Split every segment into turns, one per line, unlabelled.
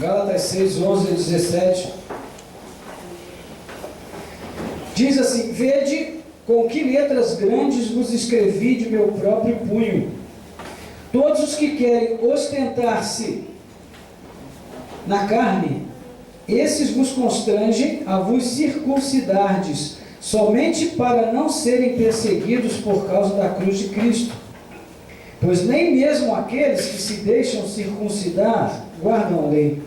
Gálatas 6, 11 e 17. Diz assim: vede com que letras grandes vos escrevi de meu próprio punho. Todos os que querem ostentar-se na carne, esses vos constrangem a vos circuncidardes, somente para não serem perseguidos por causa da cruz de Cristo. Pois nem mesmo aqueles que se deixam circuncidar guardam a lei.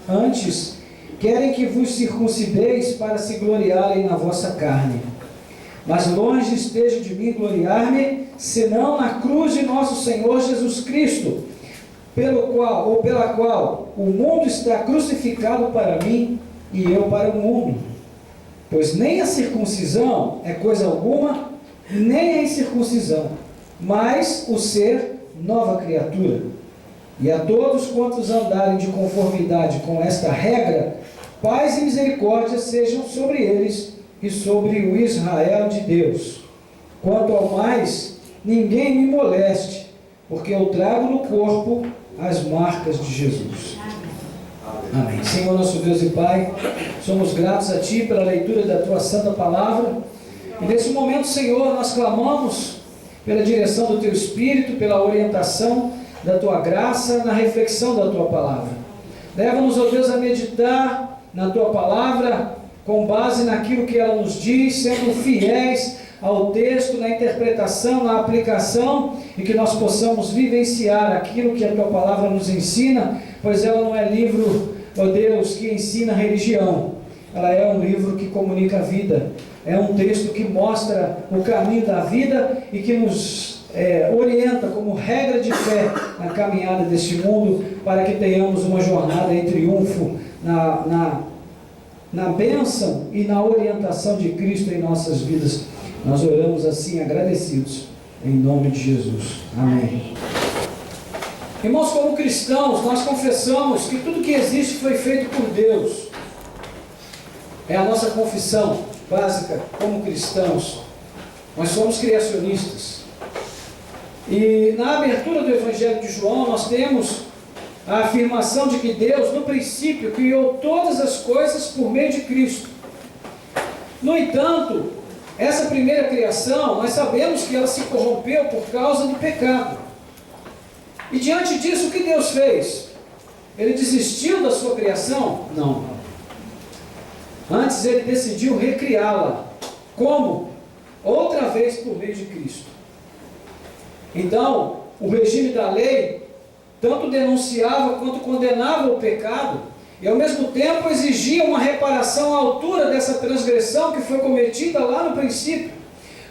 Antes, querem que vos circuncideis para se gloriarem na vossa carne. Mas longe esteja de mim gloriar-me, senão na cruz de nosso Senhor Jesus Cristo, pela qual o mundo está crucificado para mim e eu para o mundo. Pois nem a circuncisão é coisa alguma, nem a incircuncisão, mas o ser nova criatura. E a todos quantos andarem de conformidade com esta regra, paz e misericórdia sejam sobre eles e sobre o Israel de Deus. Quanto ao mais, ninguém me moleste, porque eu trago no corpo as marcas de Jesus. Amém. Senhor nosso Deus e Pai, somos gratos a Ti pela leitura da Tua Santa Palavra. E nesse momento, Senhor, nós clamamos pela direção do Teu Espírito, pela orientação da Tua graça, na reflexão da Tua Palavra. Leva-nos, ó Deus, a meditar na Tua Palavra, com base naquilo que ela nos diz, sendo fiéis ao texto, na interpretação, na aplicação, e que nós possamos vivenciar aquilo que a Tua Palavra nos ensina, pois ela não é livro, ó Deus, que ensina religião. Ela é um livro que comunica a vida. É um texto que mostra o caminho da vida e que nos orienta como regra de fé na caminhada deste mundo, para que tenhamos uma jornada em triunfo na bênção e na orientação de Cristo em nossas vidas. Nós oramos assim agradecidos, em nome de Jesus. Amém. Irmãos, como cristãos, nós confessamos que tudo que existe foi feito por Deus. É a nossa confissão básica como cristãos. Nós somos criacionistas. E na abertura do Evangelho de João, nós temos a afirmação de que Deus, no princípio, criou todas as coisas por meio de Cristo. No entanto, essa primeira criação, nós sabemos que ela se corrompeu por causa do pecado. E diante disso, o que Deus fez? Ele desistiu da sua criação? Não. Antes, Ele decidiu recriá-la. Como? Outra vez por meio de Cristo. Então, o regime da lei tanto denunciava quanto condenava o pecado, e ao mesmo tempo exigia uma reparação à altura dessa transgressão que foi cometida lá no princípio.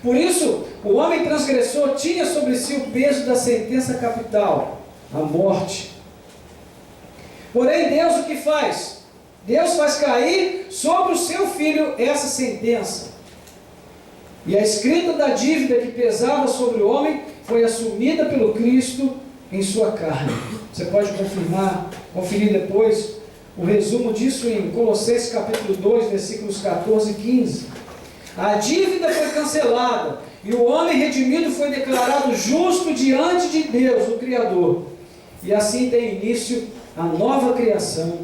Por isso, o homem transgressor tinha sobre si o peso da sentença capital, a morte. Porém, Deus o que faz? Deus faz cair sobre o seu filho essa sentença. E a escrita da dívida que pesava sobre o homem foi assumida pelo Cristo em sua carne. Você pode conferir depois o resumo disso em Colossenses capítulo 2, versículos 14 e 15. A dívida foi cancelada e o homem redimido foi declarado justo diante de Deus, o Criador. E assim tem início a nova criação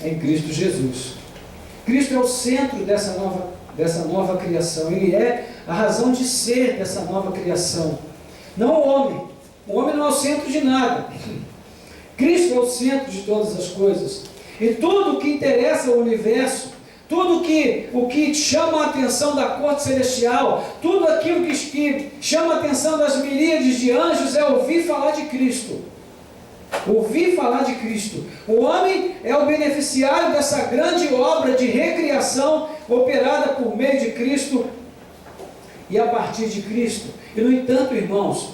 em Cristo Jesus. Cristo é o centro dessa nova criação. Ele é a razão de ser dessa nova criação. Não o homem. O homem não é o centro de nada. Cristo é o centro de todas as coisas. E tudo o que interessa ao universo, tudo o que chama a atenção da corte celestial, tudo aquilo que chama a atenção das miríades de anjos é ouvir falar de Cristo. Ouvir falar de Cristo. O homem é o beneficiário dessa grande obra de recriação operada por meio de Cristo e a partir de Cristo. E no entanto, irmãos,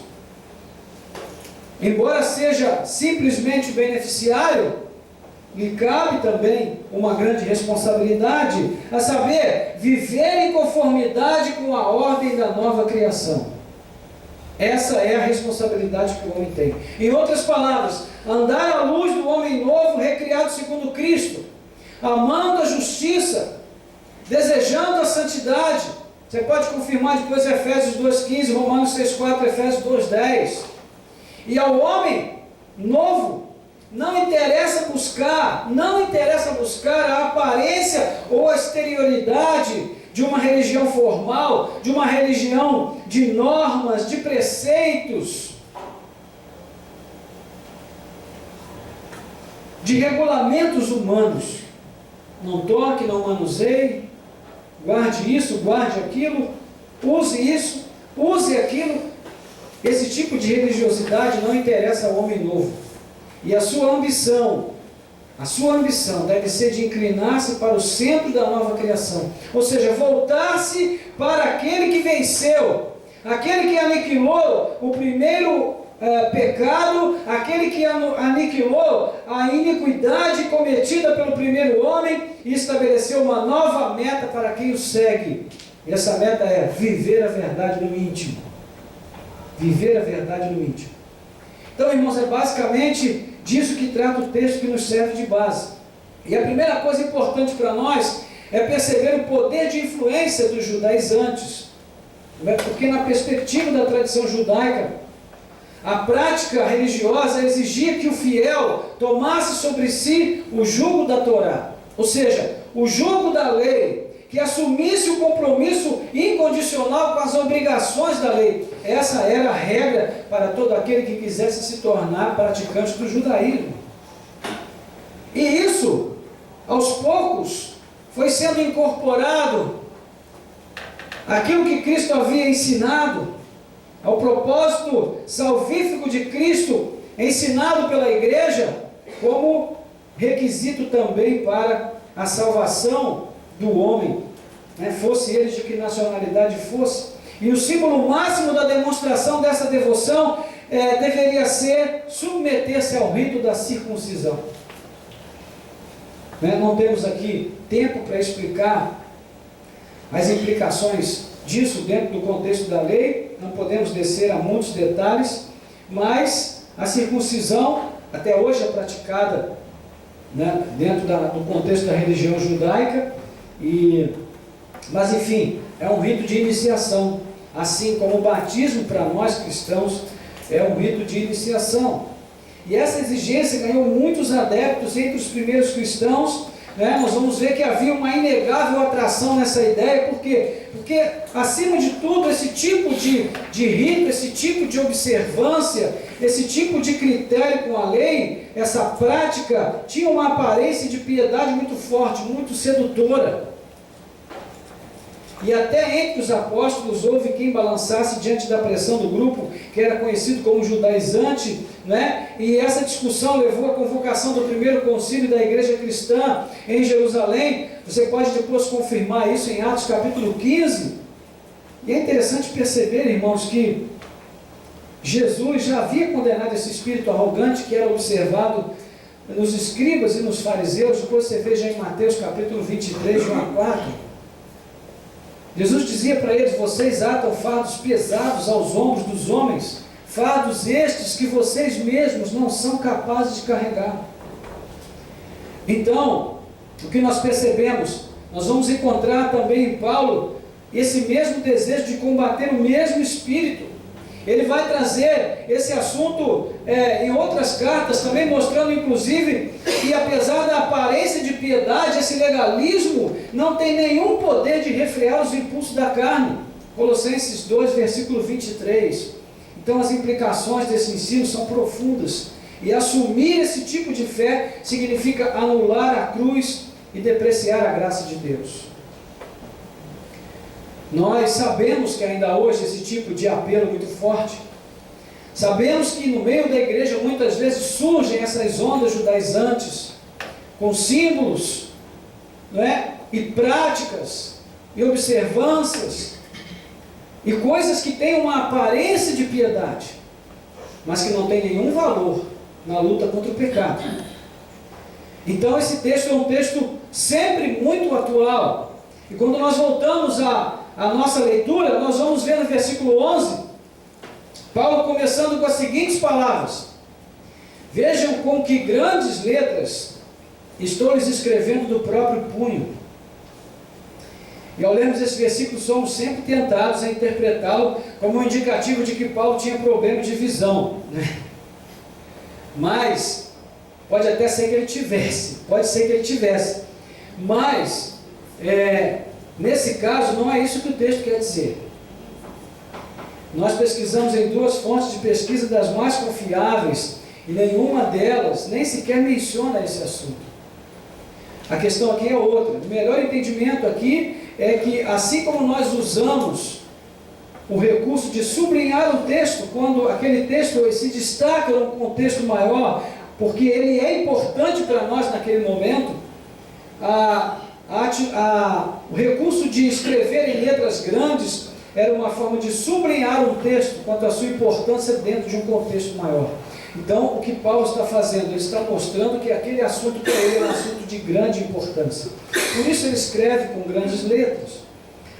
embora seja simplesmente beneficiário, lhe cabe também uma grande responsabilidade, a saber, viver em conformidade com a ordem da nova criação. Essa é a responsabilidade que o homem tem. Em outras palavras, andar à luz do homem novo, recriado segundo Cristo, amando a justiça, desejando a santidade. Você pode confirmar depois Efésios 2,15, Romanos 6,4, Efésios 2,10. E ao homem novo, não interessa buscar a aparência ou a exterioridade de uma religião formal, de uma religião de normas, de preceitos, de regulamentos humanos. Não toque, não manuseie, guarde isso, guarde aquilo, use isso, use aquilo. Esse tipo de religiosidade não interessa ao homem novo. E a sua ambição deve ser de inclinar-se para o centro da nova criação. Ou seja, voltar-se para aquele que venceu, aquele que aniquilou o primeiro pecado, aquele que aniquilou a iniquidade cometida pelo primeiro homem e estabeleceu uma nova meta para quem o segue. E essa meta é viver a verdade no íntimo. Viver a verdade no íntimo. Então, irmãos, é basicamente disso que trata o texto que nos serve de base. E a primeira coisa importante para nós é perceber o poder de influência dos judaizantes. Porque na perspectiva da tradição judaica, a prática religiosa exigia que o fiel tomasse sobre si o jugo da Torá, ou seja, o jugo da lei, que assumisse o compromisso incondicional com as obrigações da lei. Essa era a regra para todo aquele que quisesse se tornar praticante do judaísmo. E isso, aos poucos, foi sendo incorporado aquilo que Cristo havia ensinado, ao propósito salvífico de Cristo, ensinado pela igreja, como requisito também para a salvação do homem, fosse ele de que nacionalidade fosse. E o símbolo máximo da demonstração dessa devoção deveria ser submeter-se ao rito da circuncisão. Não temos aqui tempo para explicar as implicações disso dentro do contexto da lei, não podemos descer a muitos detalhes, mas a circuncisão até hoje é praticada dentro do contexto da religião judaica, mas enfim, é um rito de iniciação, assim como o batismo para nós cristãos é um rito de iniciação. E essa exigência ganhou muitos adeptos entre os primeiros cristãos. Nós vamos ver que havia uma inegável atração nessa ideia, porque acima de tudo, esse tipo de rito, esse tipo de observância, esse tipo de critério com a lei, essa prática, tinha uma aparência de piedade muito forte, muito sedutora. E até entre os apóstolos houve quem balançasse diante da pressão do grupo, que era conhecido como judaizante, e essa discussão levou à convocação do primeiro concílio da igreja cristã em Jerusalém. Você pode depois confirmar isso em Atos capítulo 15. E é interessante perceber, irmãos, que Jesus já havia condenado esse espírito arrogante que era observado nos escribas e nos fariseus. Depois você veja em Mateus capítulo 23, de 1 a 4. Jesus dizia para eles: vocês atam fardos pesados aos ombros dos homens, fardos estes que vocês mesmos não são capazes de carregar. Então, o que nós percebemos, nós vamos encontrar também em Paulo esse mesmo desejo de combater o mesmo espírito. Ele vai trazer esse assunto em outras cartas, também mostrando inclusive que apesar da aparência de piedade, esse legalismo não tem nenhum poder de refrear os impulsos da carne. Colossenses 2, versículo 23. Então as implicações desse ensino são profundas, e assumir esse tipo de fé significa anular a cruz e depreciar a graça de Deus. Nós sabemos que ainda hoje esse tipo de apelo é muito forte. Sabemos que no meio da igreja muitas vezes surgem essas ondas judaizantes, com símbolos, e práticas, e observâncias, e coisas que têm uma aparência de piedade, mas que não têm nenhum valor na luta contra o pecado. Então esse texto é um texto sempre muito atual. E quando nós voltamos à nossa leitura, nós vamos ver no versículo 11, Paulo começando com as seguintes palavras: vejam com que grandes letras estou lhes escrevendo do próprio punho. E ao lermos esse versículo, somos sempre tentados a interpretá-lo como um indicativo de que Paulo tinha problema de visão, Mas Pode até ser que ele tivesse, pode ser que ele tivesse, mas nesse caso não é isso que o texto quer dizer. Nós pesquisamos em 2 fontes de pesquisa das mais confiáveis e nenhuma delas nem sequer menciona esse assunto. A questão aqui é outra. O melhor entendimento aqui é que, assim como nós usamos o recurso de sublinhar o texto, quando aquele texto se destaca num contexto maior, porque ele é importante para nós naquele momento, o recurso de escrever em letras grandes era uma forma de sublinhar um texto quanto à sua importância dentro de um contexto maior. Então, o que Paulo está fazendo? Ele está mostrando que aquele assunto para ele é um assunto de grande importância. Por isso ele escreve com grandes letras.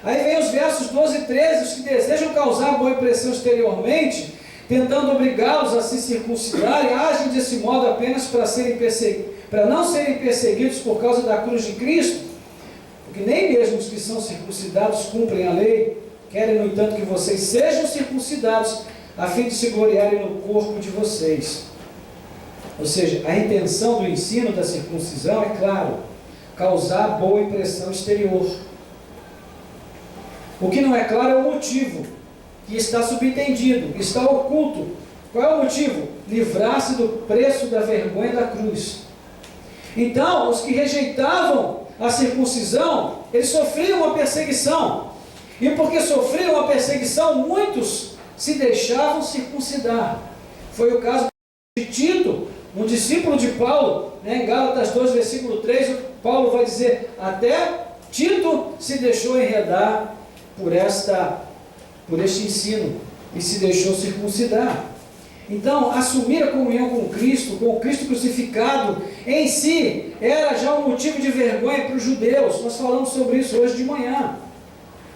Aí vem os versos 12 e 13, os que desejam causar boa impressão exteriormente, tentando obrigá-los a se circuncidarem, agem desse modo apenas para não serem perseguidos por causa da cruz de Cristo, porque nem mesmo os que são circuncidados cumprem a lei, querem, no entanto, que vocês sejam circuncidados, a fim de se gloriarem no corpo de vocês. Ou seja, a intenção do ensino da circuncisão é, claro, causar boa impressão exterior. O que não é claro é o motivo, que está subentendido, está oculto. Qual é o motivo? Livrar-se do preço da vergonha da cruz. Então, os que rejeitavam a circuncisão, eles sofriam uma perseguição. E porque sofriam uma perseguição, muitos se deixavam circuncidar. Foi o caso de Tito, um discípulo de Paulo, em Gálatas 2, versículo 3, Paulo vai dizer, até Tito se deixou enredar por este ensino, e se deixou circuncidar. Então, assumir a comunhão com o Cristo crucificado, em si, era já um motivo de vergonha para os judeus. Nós falamos sobre isso hoje de manhã.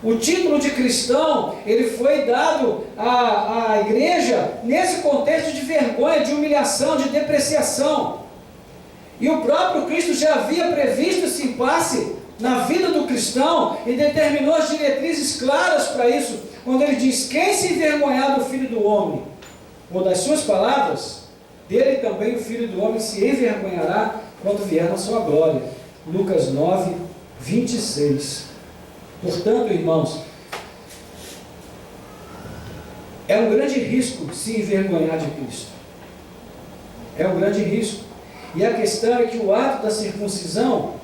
O título de cristão, ele foi dado à igreja nesse contexto de vergonha, de humilhação, de depreciação. E o próprio Cristo já havia previsto esse impasse na vida do cristão e determinou as diretrizes claras para isso, quando ele diz, quem se envergonhar do Filho do Homem, ou das suas palavras, dele também o Filho do Homem se envergonhará quando vier na sua glória. Lucas 9, 26. Portanto, irmãos, é um grande risco se envergonhar de Cristo. É um grande risco. E a questão é que o ato da circuncisão,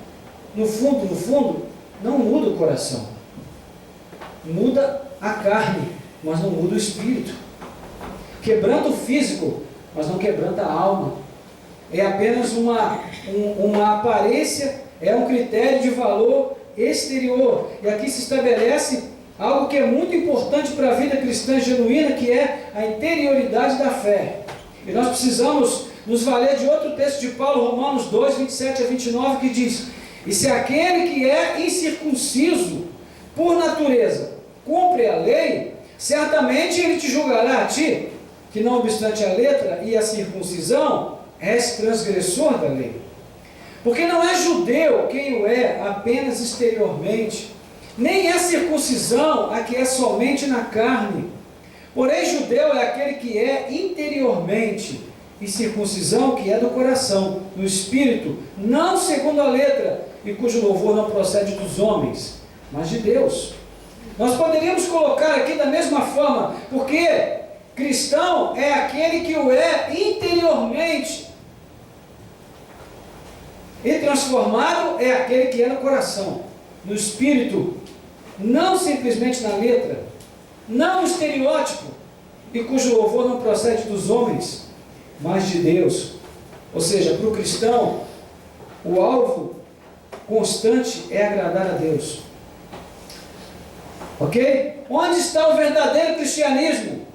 no fundo, não muda o coração. Muda a carne, mas não muda o espírito. Quebranta o físico, mas não quebranta a alma. É apenas uma aparência, é um critério de valor exterior. E aqui se estabelece algo que é muito importante para a vida cristã genuína, que é a interioridade da fé. E nós precisamos nos valer de outro texto de Paulo, Romanos 2, 27 a 29, que diz, e se aquele que é incircunciso, por natureza, cumpre a lei, certamente ele te julgará a ti, que não obstante a letra e a circuncisão, és transgressor da lei. Porque não é judeu quem o é apenas exteriormente, nem é circuncisão a que é somente na carne. Porém, judeu é aquele que é interiormente, e circuncisão que é do coração, do espírito, não segundo a letra, e cujo louvor não procede dos homens, mas de Deus. Nós poderíamos colocar aqui da mesma forma, porque cristão é aquele que o é interiormente, e transformado é aquele que é no coração, no espírito, não simplesmente na letra, não no estereótipo, e cujo louvor não procede dos homens, mas de Deus. Ou seja, para o cristão, o alvo constante é agradar a Deus. Ok? Onde está o verdadeiro cristianismo?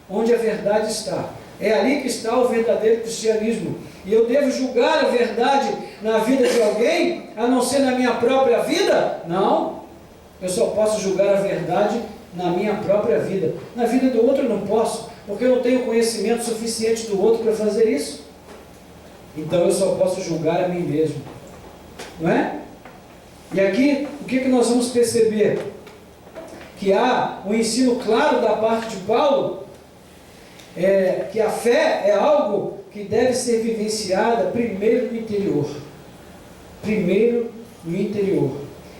Onde a verdade está. É ali que está o verdadeiro cristianismo. E eu devo julgar a verdade na vida de alguém, a não ser na minha própria vida? Não. Eu só posso julgar a verdade na minha própria vida. Na vida do outro eu não posso, porque eu não tenho conhecimento suficiente do outro para fazer isso. Então eu só posso julgar a mim mesmo. Não é? E aqui, o que nós vamos perceber? Que há um ensino claro da parte de Paulo, que a fé é algo que deve ser vivenciada primeiro no interior. Primeiro no interior.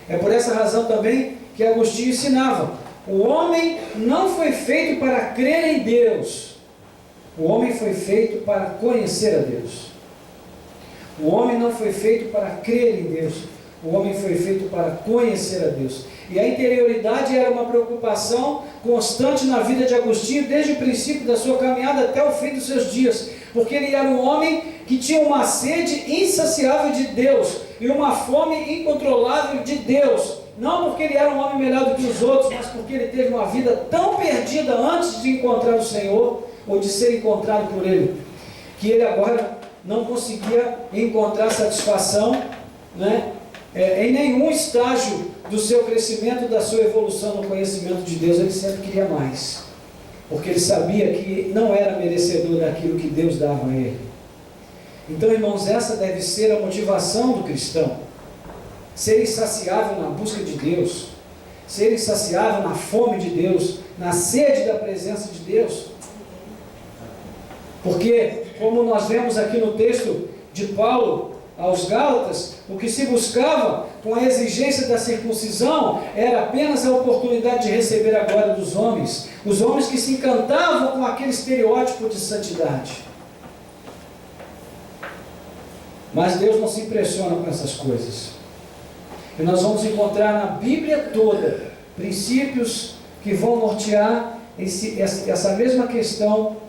É por essa razão também que Agostinho ensinava: o homem não foi feito para crer em Deus, o homem foi feito para conhecer a Deus. O homem não foi feito para crer em Deus, o homem foi feito para conhecer a Deus. E a interioridade era uma preocupação constante na vida de Agostinho, desde o princípio da sua caminhada até o fim dos seus dias, porque ele era um homem que tinha uma sede insaciável de Deus e uma fome incontrolável de Deus. Não porque ele era um homem melhor do que os outros, mas porque ele teve uma vida tão perdida antes de encontrar o Senhor, ou de ser encontrado por Ele, que ele agora não conseguia encontrar satisfação, né, em nenhum estágio do seu crescimento, da sua evolução no conhecimento de Deus. Ele sempre queria mais, porque ele sabia que não era merecedor daquilo que Deus dava a ele. Então, irmãos, essa deve ser a motivação do cristão: ser insaciável na busca de Deus, ser insaciável na fome de Deus, na sede da presença de Deus. Porque, como nós vemos aqui no texto de Paulo aos Gálatas, o que se buscava com a exigência da circuncisão era apenas a oportunidade de receber a glória dos homens, os homens que se encantavam com aquele estereótipo de santidade. Mas Deus não se impressiona com essas coisas. E nós vamos encontrar na Bíblia toda princípios que vão nortear essa mesma questão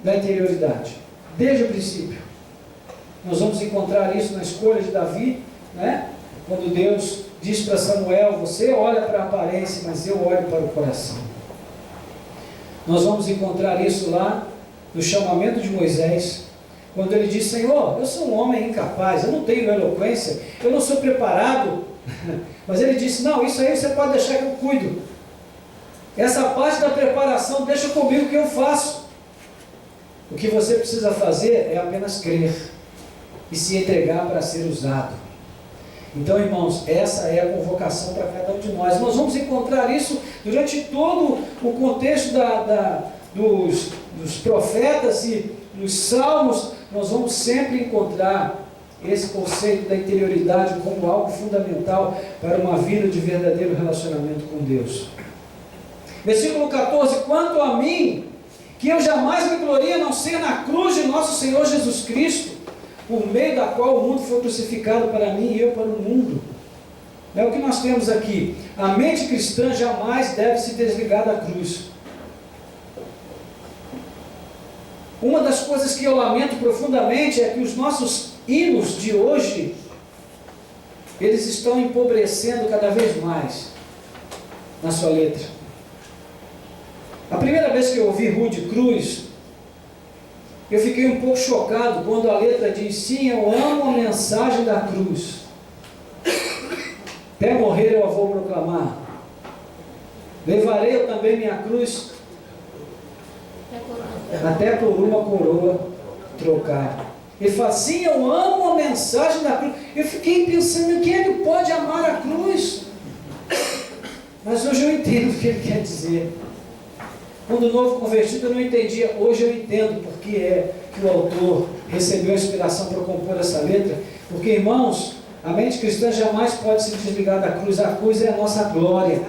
da interioridade, desde o princípio. Nós vamos encontrar isso na escolha de Davi, né? Quando Deus diz para Samuel: você olha para a aparência, mas eu olho para o coração. Nós vamos encontrar isso lá no chamamento de Moisés, quando ele diz: Senhor, eu sou um homem incapaz, eu não tenho eloquência, eu não sou preparado. Mas ele disse: não, isso aí você pode deixar que eu cuido. Essa parte da preparação deixa comigo, que eu faço. O que você precisa fazer é apenas crer e se entregar para ser usado. Então, irmãos, essa é a convocação para cada um de nós. Nós vamos encontrar isso durante todo o contexto dos profetas e dos salmos. Nós vamos sempre encontrar esse conceito da interioridade como algo fundamental para uma vida de verdadeiro relacionamento com Deus. Versículo 14: quanto a mim, que eu jamais me glorie a não ser na cruz de nosso Senhor Jesus Cristo, por meio da qual o mundo foi crucificado para mim e eu para o mundo. É o que nós temos aqui. A mente cristã jamais deve se desligar da cruz. Uma das coisas que eu lamento profundamente é que os nossos hinos de hoje, eles estão empobrecendo cada vez mais na sua letra. A primeira vez que eu ouvi Rude Cruz, eu fiquei um pouco chocado quando a letra diz: sim, eu amo a mensagem da cruz, até morrer eu a vou proclamar, levarei eu também minha cruz, até por uma coroa trocar. Ele fala: sim, eu amo a mensagem da cruz. Eu fiquei pensando: quem é que pode amar a cruz? Mas hoje eu entendo o que ele quer dizer. Quando novo convertido eu não entendia, hoje eu entendo porque é que o autor recebeu a inspiração para compor essa letra. Porque, irmãos, a mente cristã jamais pode se desligar da cruz. A cruz é a nossa glória.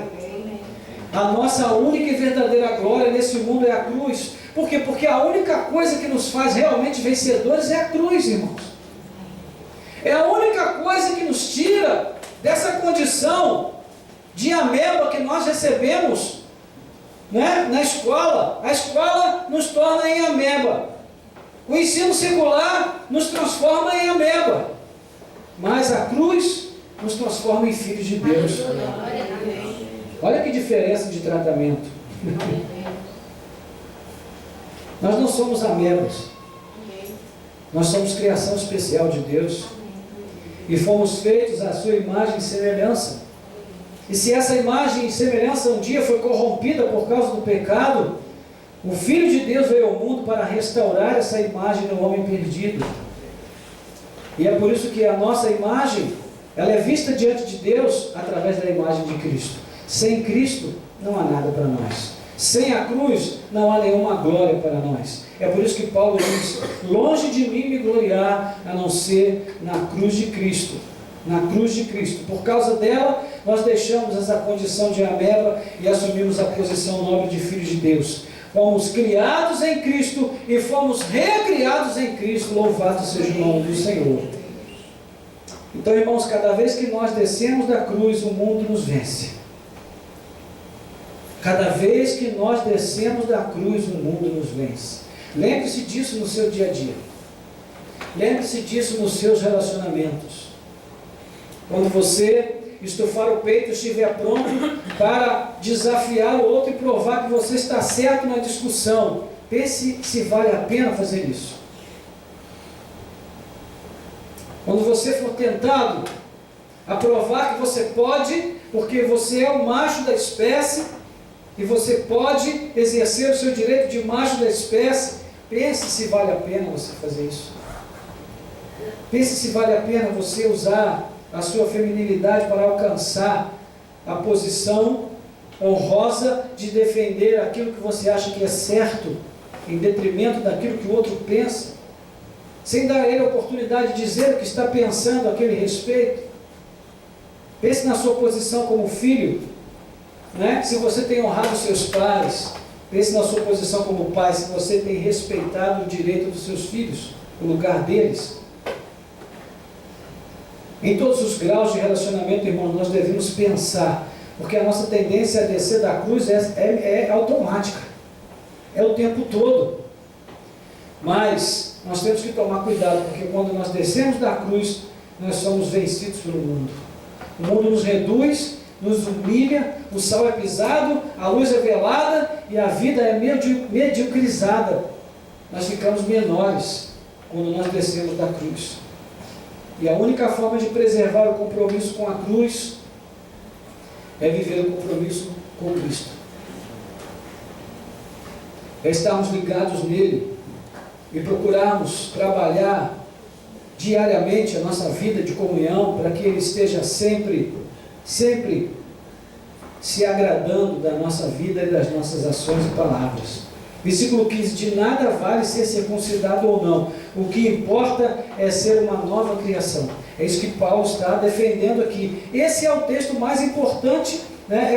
A nossa única e verdadeira glória nesse mundo é a cruz. Por quê? Porque a única coisa que nos faz realmente vencedores é a cruz, irmãos. É a única coisa que nos tira dessa condição de ameba que nós recebemos, né, na escola. A escola nos torna em ameba. O ensino secular nos transforma em ameba. Mas a cruz nos transforma em filhos de Deus. Olha que diferença de tratamento. Nós não somos amebas. Nós somos criação especial de Deus. E fomos feitos à sua imagem e semelhança. E se essa imagem e semelhança um dia foi corrompida por causa do pecado, o Filho de Deus veio ao mundo para restaurar essa imagem no homem perdido. E é por isso que a nossa imagem, ela é vista diante de Deus através da imagem de Cristo. Sem Cristo não há nada para nós. Sem a cruz não há nenhuma glória para nós. É por isso que Paulo diz: longe de mim me gloriar, a não ser na cruz de Cristo. Na cruz de Cristo. Por causa dela, nós deixamos essa condição de ameba e assumimos a posição nobre de filhos de Deus. Fomos criados em Cristo e fomos recriados em Cristo. Louvado seja o nome do Senhor. Então, irmãos, cada vez que nós descemos da cruz, o mundo nos vence. Cada vez que nós descemos da cruz, o mundo nos vence. Lembre-se disso no seu dia a dia. Lembre-se disso nos seus relacionamentos. Quando você estufar o peito, estiver pronto para desafiar o outro e provar que você está certo na discussão, pense se vale a pena fazer isso. Quando você for tentado a provar que você pode, porque você é o macho da espécie, e você pode exercer o seu direito de macho da espécie, pense se vale a pena você fazer isso. Pense se vale a pena você usar a sua feminilidade para alcançar a posição honrosa de defender aquilo que você acha que é certo, em detrimento daquilo que o outro pensa, sem dar a ele a oportunidade de dizer o que está pensando a aquele respeito. Pense na sua posição como filho, né? Se você tem honrado seus pais. Pense na sua posição como pai, se você tem respeitado o direito dos seus filhos, o lugar deles. Em todos os graus de relacionamento, irmão, nós devemos pensar, porque a nossa tendência a descer da cruz é automática, é o tempo todo. Mas nós temos que tomar cuidado, porque quando nós descemos da cruz, nós somos vencidos pelo mundo. O mundo nos reduz, nos humilha, o sal é pisado, a luz é velada e a vida é mediocrizada. Nós ficamos menores quando nós descemos da cruz. E a única forma de preservar o compromisso com a cruz é viver o compromisso com Cristo. É estarmos ligados nele e procurarmos trabalhar diariamente a nossa vida de comunhão para que ele esteja sempre se agradando da nossa vida e das nossas ações e palavras. Versículo 15: de nada vale ser circuncidado ou não, o que importa é ser uma nova criação. É isso que Paulo está defendendo aqui. Esse é o texto mais importante, né?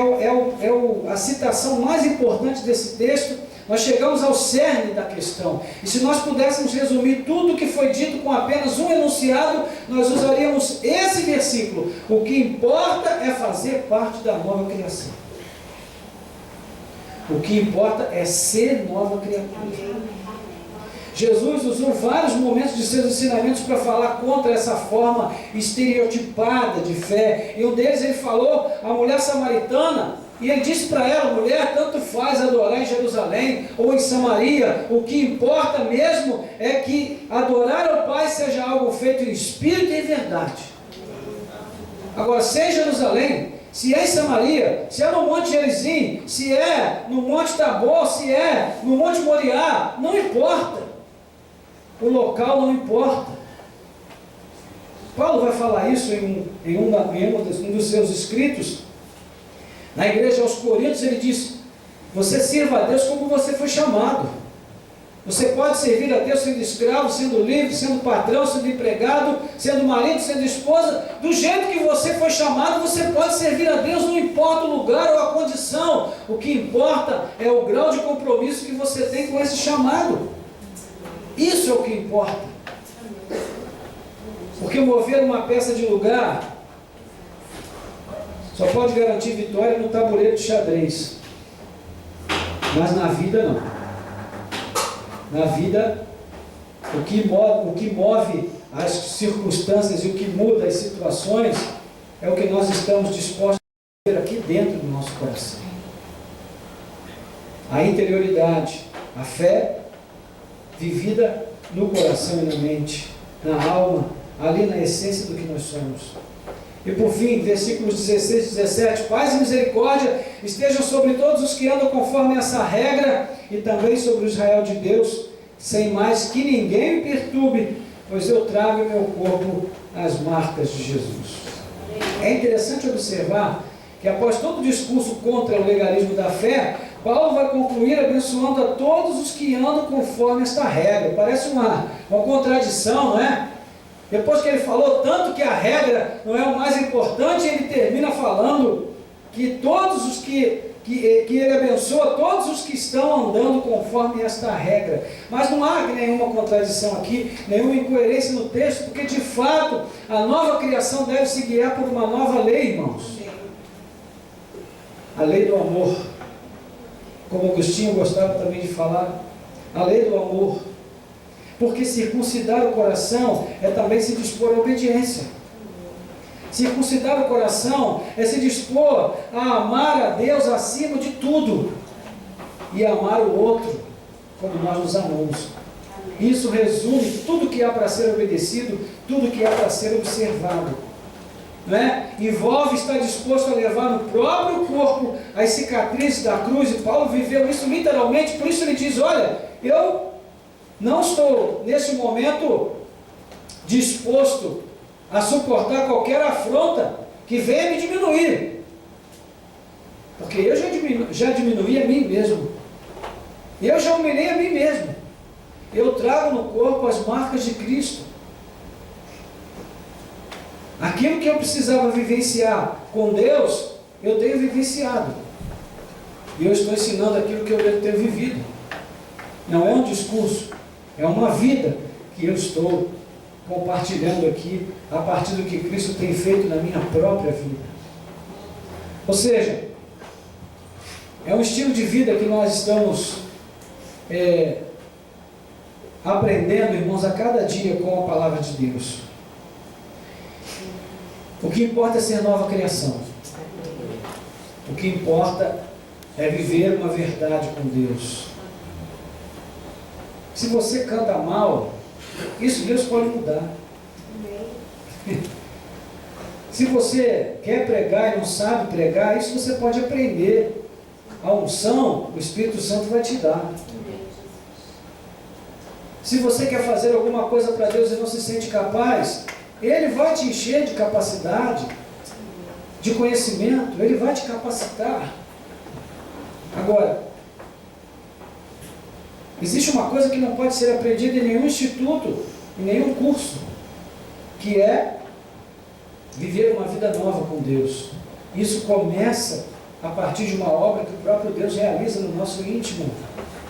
A citação mais importante desse texto. Nós chegamos ao cerne da questão, e se nós pudéssemos resumir tudo o que foi dito com apenas um enunciado, nós usaríamos esse versículo: o que importa é fazer parte da nova criação. O que importa é ser nova criatura. Jesus usou vários momentos de seus ensinamentos para falar contra essa forma estereotipada de fé. E um deles ele falou à mulher samaritana, e ele disse para ela: mulher, tanto faz adorar em Jerusalém ou em Samaria, o que importa mesmo é que adorar ao Pai seja algo feito em espírito e em verdade. Agora, se é em Jerusalém, se é em Samaria, se é no Monte Gerizim, se é no Monte Tabor, se é no Monte Moriá, não importa. O local não importa. Paulo vai falar isso em um dos seus escritos. Na igreja aos Coríntios ele diz: você sirva a Deus como você foi chamado. Você pode servir a Deus sendo escravo, sendo livre, sendo patrão, sendo empregado, sendo marido, sendo esposa. Do jeito que você foi chamado, você pode servir a Deus, não importa o lugar ou a condição. O que importa é o grau de compromisso que você tem com esse chamado. Isso é o que importa. Porque mover uma peça de lugar só pode garantir vitória no tabuleiro de xadrez, mas na vida não. Na vida, o que move as circunstâncias e o que muda as situações é o que nós estamos dispostos a ver aqui dentro do nosso coração. A interioridade, a fé vivida no coração e na mente, na alma, ali na essência do que nós somos. E por fim, versículos 16 e 17: paz e misericórdia estejam sobre todos os que andam conforme essa regra, e também sobre o Israel de Deus, sem mais que ninguém me perturbe, pois eu trago em meu corpo as marcas de Jesus. É interessante observar que após todo o discurso contra o legalismo da fé, Paulo vai concluir abençoando a todos os que andam conforme esta regra. Parece uma contradição, não é? Depois que ele falou tanto que a regra não é o mais importante, ele termina falando que todos os que ele abençoa, todos os que estão andando conforme esta regra. Mas não há nenhuma contradição aqui, nenhuma incoerência no texto, porque de fato a nova criação deve se guiar por uma nova lei, irmãos. A lei do amor. Como Agostinho gostava também de falar, a lei do amor. Porque circuncidar o coração é também se dispor à obediência. Circuncidar o coração é se dispor a amar a Deus acima de tudo e amar o outro como nós nos amamos. Isso resume tudo que há para ser obedecido, tudo que há para ser observado. Não é? Envolve estar disposto a levar no próprio corpo as cicatrizes da cruz, e Paulo viveu isso literalmente. Por isso ele diz: olha, eu não estou nesse momento disposto a suportar qualquer afronta que venha me diminuir, porque eu já diminuí a mim mesmo, eu já humilhei a mim mesmo, eu trago no corpo as marcas de Cristo. Aquilo que eu precisava vivenciar com Deus, eu tenho vivenciado, e eu estou ensinando aquilo que eu devo ter vivido. Não é um discurso, é uma vida que eu estou compartilhando aqui, a partir do que Cristo tem feito na minha própria vida. Ou seja, é um estilo de vida que nós estamos aprendendo, irmãos, a cada dia com a palavra de Deus. O que importa é ser nova criação. O que importa é viver uma verdade com Deus. Se você canta mal, isso Deus pode mudar. Se você quer pregar e não sabe pregar, isso você pode aprender. A unção, o Espírito Santo vai te dar. Se você quer fazer alguma coisa para Deus e não se sente capaz, Ele vai te encher de capacidade, de conhecimento, Ele vai te capacitar. Agora, existe uma coisa que não pode ser aprendida em nenhum instituto, em nenhum curso, que é viver uma vida nova com Deus. Isso começa a partir de uma obra que o próprio Deus realiza no nosso íntimo,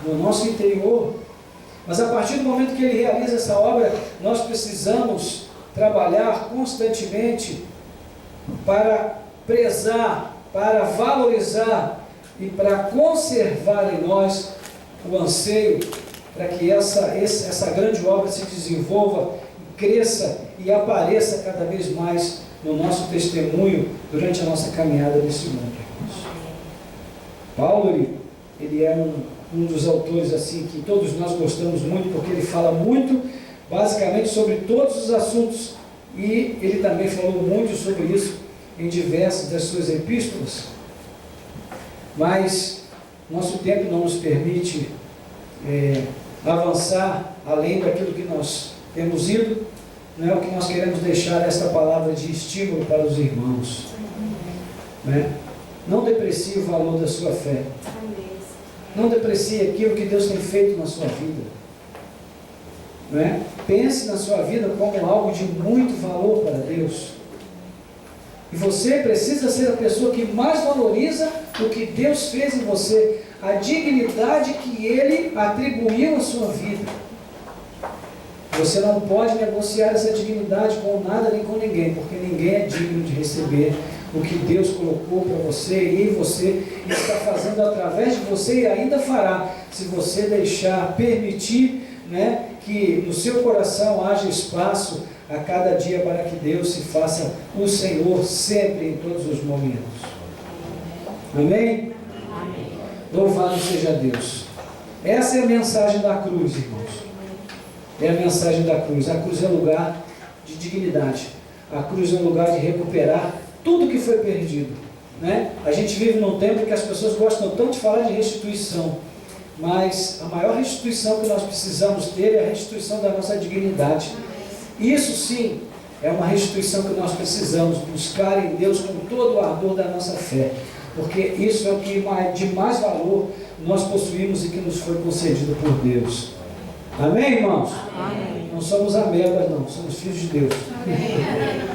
no nosso interior. Mas a partir do momento que Ele realiza essa obra, nós precisamos trabalhar constantemente para prezar, para valorizar e para conservar em nós o anseio para que essa grande obra se desenvolva, cresça e apareça cada vez mais no nosso testemunho durante a nossa caminhada nesse mundo. Paulo, ele é um dos autores assim que todos nós gostamos muito, porque ele fala muito, basicamente, sobre todos os assuntos, e ele também falou muito sobre isso em diversas das suas epístolas, mas nosso tempo não nos permite avançar além daquilo que nós temos ido. Não é o que nós queremos deixar esta palavra de estímulo para os irmãos, né? Não deprecie o valor da sua fé, não deprecie aquilo que Deus tem feito na sua vida, né? Pense na sua vida como algo de muito valor para Deus, e você precisa ser a pessoa que mais valoriza o que Deus fez em você, a dignidade que Ele atribuiu à sua vida. Você não pode negociar essa dignidade com nada nem com ninguém, porque ninguém é digno de receber o que Deus colocou para você e em você, e está fazendo através de você, e ainda fará, se você deixar, permitir, né, que no seu coração haja espaço a cada dia para que Deus se faça o Senhor sempre, em todos os momentos. Amém? Amém. Louvado seja Deus. Essa é a mensagem da cruz, irmãos. É a mensagem da cruz. A cruz é lugar de dignidade. A cruz é um lugar de recuperar tudo que foi perdido, né? A gente vive num tempo que as pessoas gostam tanto de falar de restituição, mas a maior restituição que nós precisamos ter é a restituição da nossa dignidade. Isso sim é uma restituição que nós precisamos buscar em Deus com todo o ardor da nossa fé. porque isso é o que de mais valor nós possuímos e que nos foi concedido por Deus. Amém, irmãos? Amém. Não somos amebas, não, somos filhos de Deus. Amém.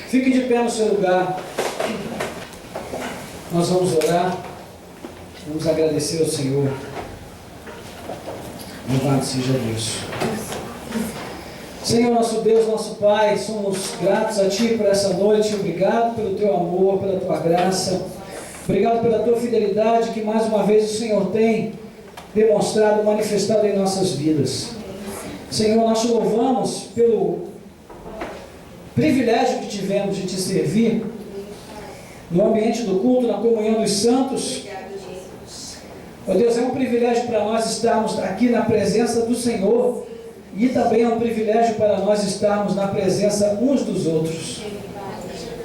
Fique de pé no seu lugar. Nós vamos orar, vamos agradecer ao Senhor. Louvado seja Deus. Senhor, nosso Deus, nosso Pai, somos gratos a Ti por essa noite. Obrigado pelo Teu amor, pela Tua graça. Obrigado pela Tua fidelidade que mais uma vez o Senhor tem demonstrado, manifestado em nossas vidas. Senhor, nós Te louvamos pelo privilégio que tivemos de Te servir no ambiente do culto, na comunhão dos santos. Ó Deus, é um privilégio para nós estarmos aqui na presença do Senhor. E também é um privilégio para nós estarmos na presença uns dos outros.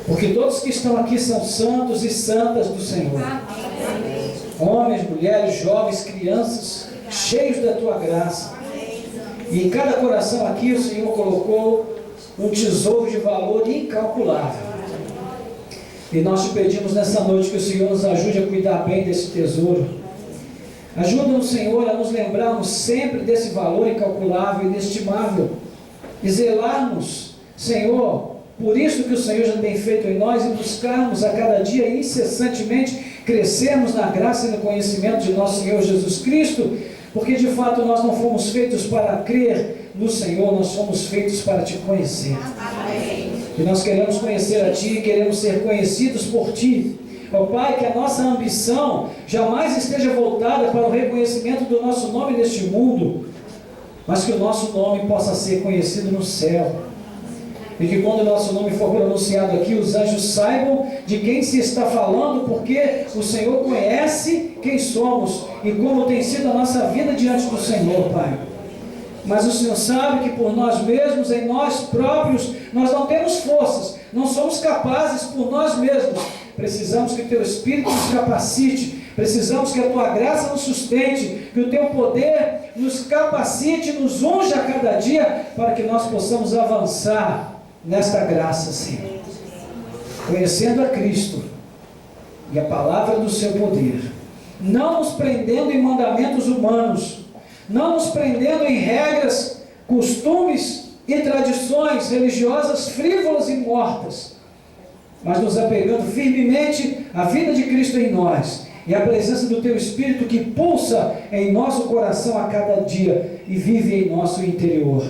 Porque todos que estão aqui são santos e santas do Senhor. Homens, mulheres, jovens, crianças, cheios da Tua graça. E em cada coração aqui o Senhor colocou um tesouro de valor incalculável. E nós Te pedimos nessa noite que o Senhor nos ajude a cuidar bem desse tesouro. Ajuda-nos, Senhor, a nos lembrarmos sempre desse valor incalculável e inestimável. E zelarmos, Senhor, por isso que o Senhor já tem feito em nós, e buscarmos a cada dia incessantemente crescermos na graça e no conhecimento de nosso Senhor Jesus Cristo, porque de fato nós não fomos feitos para crer no Senhor, nós fomos feitos para Te conhecer. Amém. E nós queremos conhecer a Ti, queremos ser conhecidos por Ti. Ó Pai, que a nossa ambição jamais esteja voltada para o reconhecimento do nosso nome neste mundo, mas que o nosso nome possa ser conhecido no céu. E que quando o nosso nome for pronunciado aqui, os anjos saibam de quem se está falando, porque o Senhor conhece quem somos e como tem sido a nossa vida diante do Senhor, Pai. Mas o Senhor sabe que por nós mesmos, em nós próprios, nós não temos forças, não somos capazes por nós mesmos. Precisamos que o Teu Espírito nos capacite, precisamos que a Tua graça nos sustente, que o Teu poder nos capacite, nos unja a cada dia, para que nós possamos avançar nesta graça, Senhor. Conhecendo a Cristo e a palavra do Seu poder, não nos prendendo em mandamentos humanos, não nos prendendo em regras, costumes e tradições religiosas frívolas e mortas, mas nos apegando firmemente à vida de Cristo em nós e à presença do Teu Espírito que pulsa em nosso coração a cada dia e vive em nosso interior.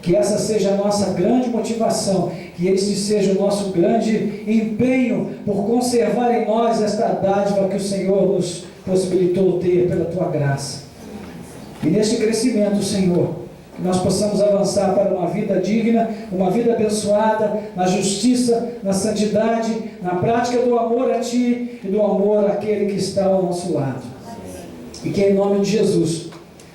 Que essa seja a nossa grande motivação, que este seja o nosso grande empenho por conservar em nós esta dádiva que o Senhor nos possibilitou ter pela Tua graça. E neste crescimento, Senhor, que nós possamos avançar para uma vida digna, uma vida abençoada, na justiça, na santidade, na prática do amor a Ti e do amor àquele que está ao nosso lado. E que em nome de Jesus,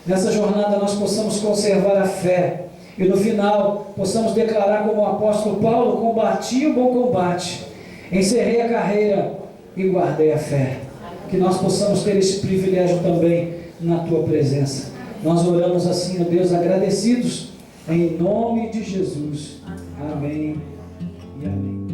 nessa jornada nós possamos conservar a fé e no final possamos declarar como o apóstolo Paulo: combati o bom combate, encerrei a carreira e guardei a fé. Que nós possamos ter esse privilégio também na Tua presença. Nós oramos assim, ó Deus, agradecidos, em nome de Jesus. Amém e amém.